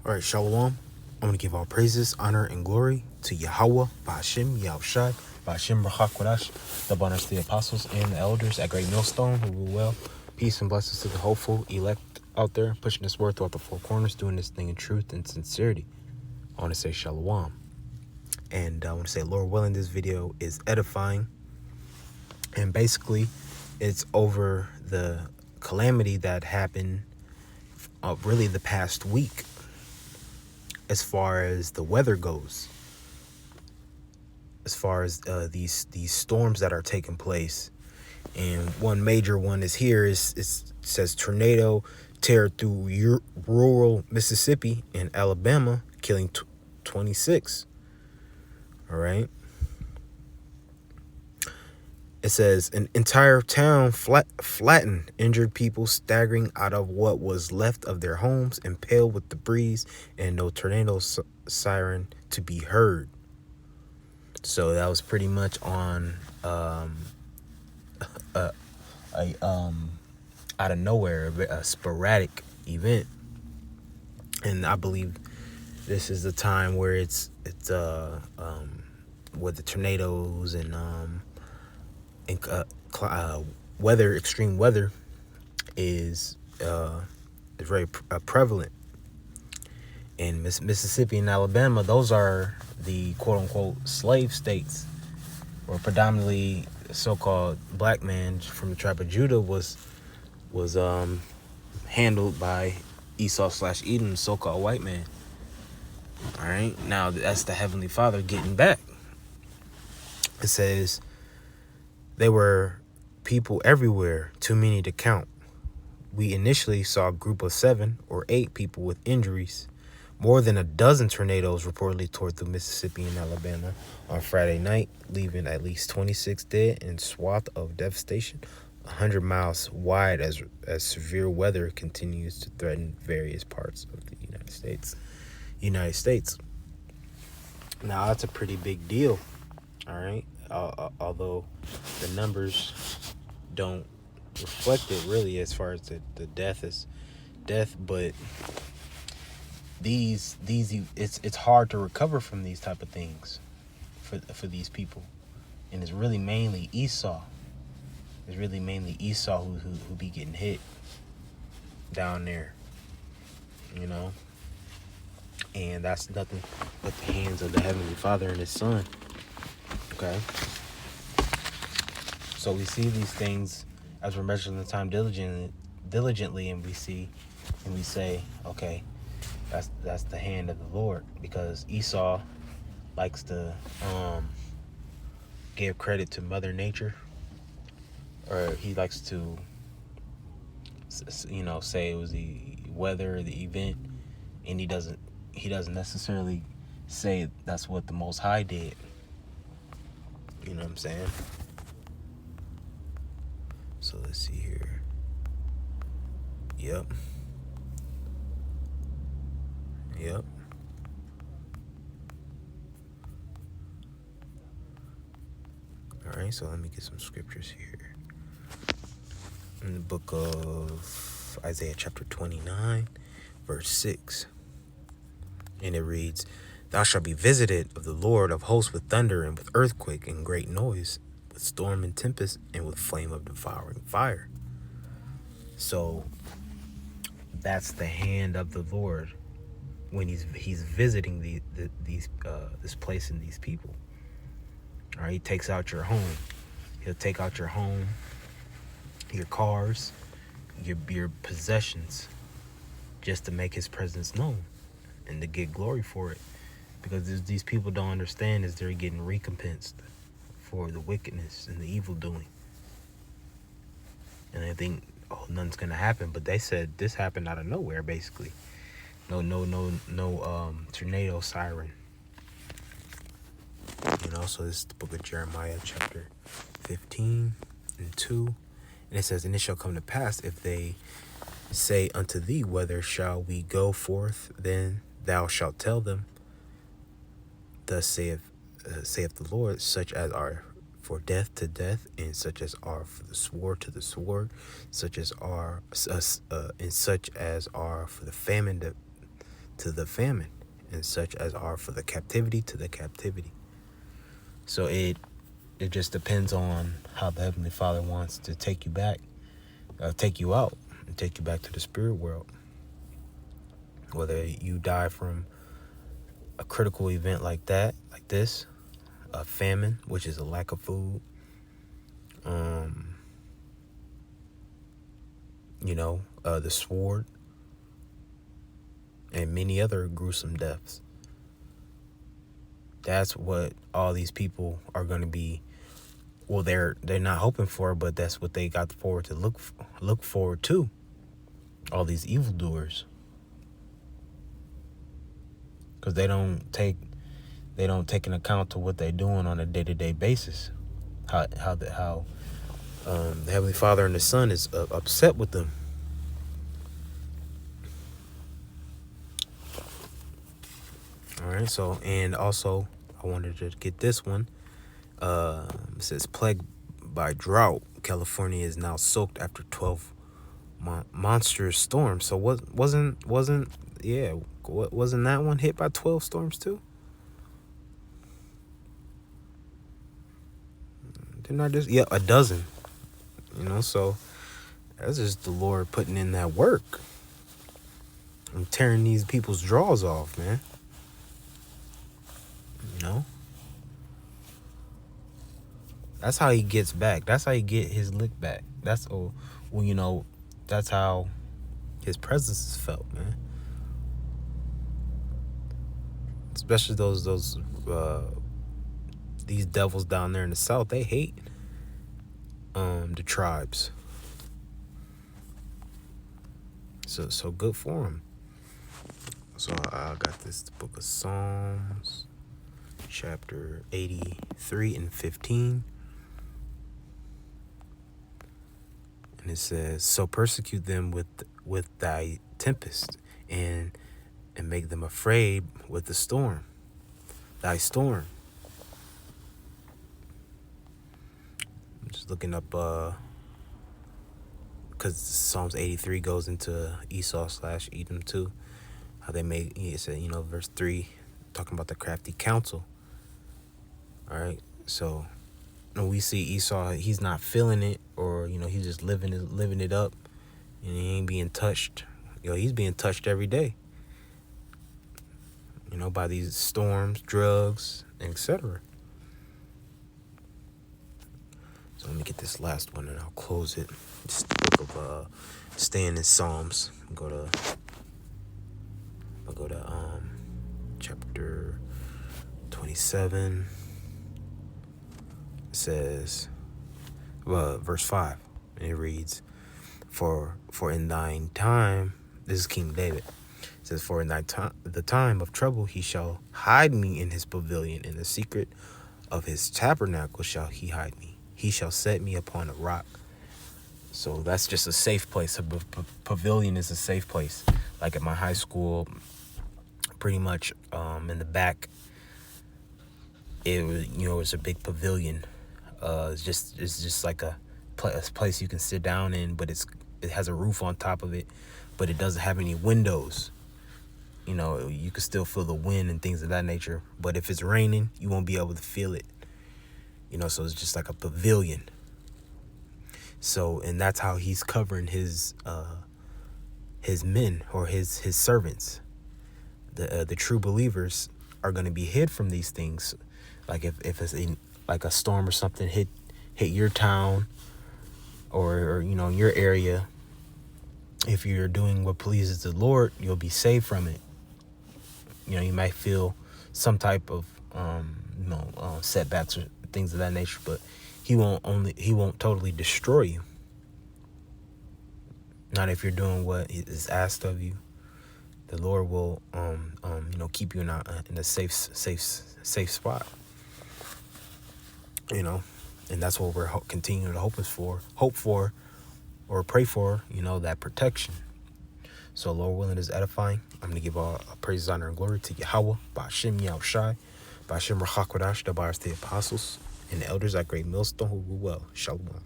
All right, Shalom. I'm going to give all praises, honor, and glory to Yahweh, Ba'ashim, Yahushai, Ba'ashim, Rahakwadash, the bonus to the apostles and the elders at Great Millstone who rule well. Peace and blessings to the hopeful elect out there, pushing this word throughout the four corners, doing this thing in truth and sincerity. I want to say Shalom. And I want to say, Lord willing, this video is edifying. And basically, it's over the calamity that happened really the past week. As far as the weather goes, as far as these storms that are taking place, and one major one is here. It says tornado tear through rural Mississippi and Alabama, killing 26. All right. It says an entire town flattened, injured people staggering out of what was left of their homes, impaled with the breeze, and no tornado siren to be heard. So that was pretty much on out of nowhere, a sporadic event, and I believe this is the time where it's with the tornadoes and weather, extreme weather is very prevalent in Mississippi and Alabama. Those are the quote-unquote slave states, where predominantly so-called black man from the tribe of Judah was handled by Esau/Edom, so-called white man. All right, now that's the Heavenly Father getting back. It says they were people everywhere, too many to count. We initially saw a group of 7 or 8 people with injuries. More than a dozen tornadoes reportedly tore through Mississippi and Alabama on Friday night, leaving at least 26 dead and swath of devastation 100 miles wide as severe weather continues to threaten various parts of the United States. Now, that's a pretty big deal, all right? Although the numbers don't reflect it really as far as the death, but it's hard to recover from these type of things for these people, and it's really mainly Esau. It's really mainly Esau who be getting hit down there, you know, and that's nothing but the hands of the Heavenly Father and His Son. Okay, so we see these things as we're measuring the time diligently, and we say, okay, that's the hand of the Lord, because Esau likes to give credit to Mother Nature, or he likes to, say it was the weather, the event, and he doesn't necessarily say that's what the Most High did. You know what I'm saying? So let's see here. Yep. All right, so let me get some scriptures here. In the book of Isaiah chapter 29, verse 6. And it reads, "Thou shalt be visited of the Lord of hosts with thunder and with earthquake and great noise, with storm and tempest and with flame of devouring fire." So that's the hand of the Lord when he's visiting this place and these people. All right, he takes out your home. He'll take out your home, your cars, your possessions, just to make his presence known and to get glory for it. Because these people don't understand is they're getting recompensed for the wickedness and the evil doing. And they think, oh, nothing's gonna happen, but they said this happened out of nowhere, basically. No tornado siren. So this is the book of Jeremiah chapter 15 and 2. And it says, "And it shall come to pass, if they say unto thee, whither shall we go forth? Then thou shalt tell them, Thus saith the Lord, such as are for death to death, and such as are for the sword to the sword, such as are for the famine to the famine, and such as are for the captivity to the captivity. So it just depends on how the Heavenly Father wants to take you back, take you out, and take you back to the spirit world. Whether you die from a critical event like that, like this, a famine, which is a lack of food, the sword, and many other gruesome deaths. That's what all these people are going to be. Well, they're not hoping for, but that's what they got forward to look forward to. All these evildoers, because they don't take an account to what they're doing on a day-to-day basis. How the Heavenly Father and the Son is upset with them. All right, so, and also I wanted to get this one. It says, plagued by drought, California is now soaked after 12 monstrous storms. So wasn't that one hit by 12 storms too? Didn't I just, a dozen. So that's just the Lord putting in that work. I'm tearing these people's jaws off, man. That's how he gets back. That's how he get his lick back. That's that's how his presence is felt, man. Especially these devils down there in the South. They hate the tribes. So good for them. So I got this book of Psalms, chapter 83 and 15. And it says, so persecute them with thy tempest, and make them afraid with the storm, thy storm. I'm just looking up, because Psalms 83 goes into Esau/Edom too. How they made, it said, verse 3, talking about the crafty counsel. All right, so when we see Esau, he's not feeling it, or he's just living it up, and he ain't being touched. He's being touched every day. By these storms, drugs, etc. So let me get this last one, and I'll close it. It's the book of staying in Psalms. I'll go to chapter 27. It says, verse 5, and it reads, For in thine time, this is King David. It says, for in the time of trouble he shall hide me in his pavilion. In the secret of his tabernacle shall he hide me. He shall set me upon a rock. So that's just a safe place. A pavilion is a safe place. Like at my high school, pretty much in the back, it was a big pavilion. It's just like a place you can sit down in, but it has a roof on top of it, but it doesn't have any windows. You can still feel the wind and things of that nature, but if it's raining, you won't be able to feel it. So it's just like a pavilion. So, and that's how he's covering his men, or his servants. The true believers are going to be hid from these things. Like if it's like a storm or something hit your town, or your area, if you're doing what pleases the Lord, you'll be saved from it. You might feel some type of setbacks or things of that nature, but he won't totally destroy you. Not if you're doing what is asked of you. The Lord will keep you in a safe spot. And that's what we're continuing to hope for, or pray for, that protection. So Lord willing is edifying. I'm going to give all praise, honor, and glory to Yahweh, Ba'ashem Yahushai, Ba'ashem Rachakodash, the bars, the apostles, and the elders at Great Millstone who rule well. Shalom.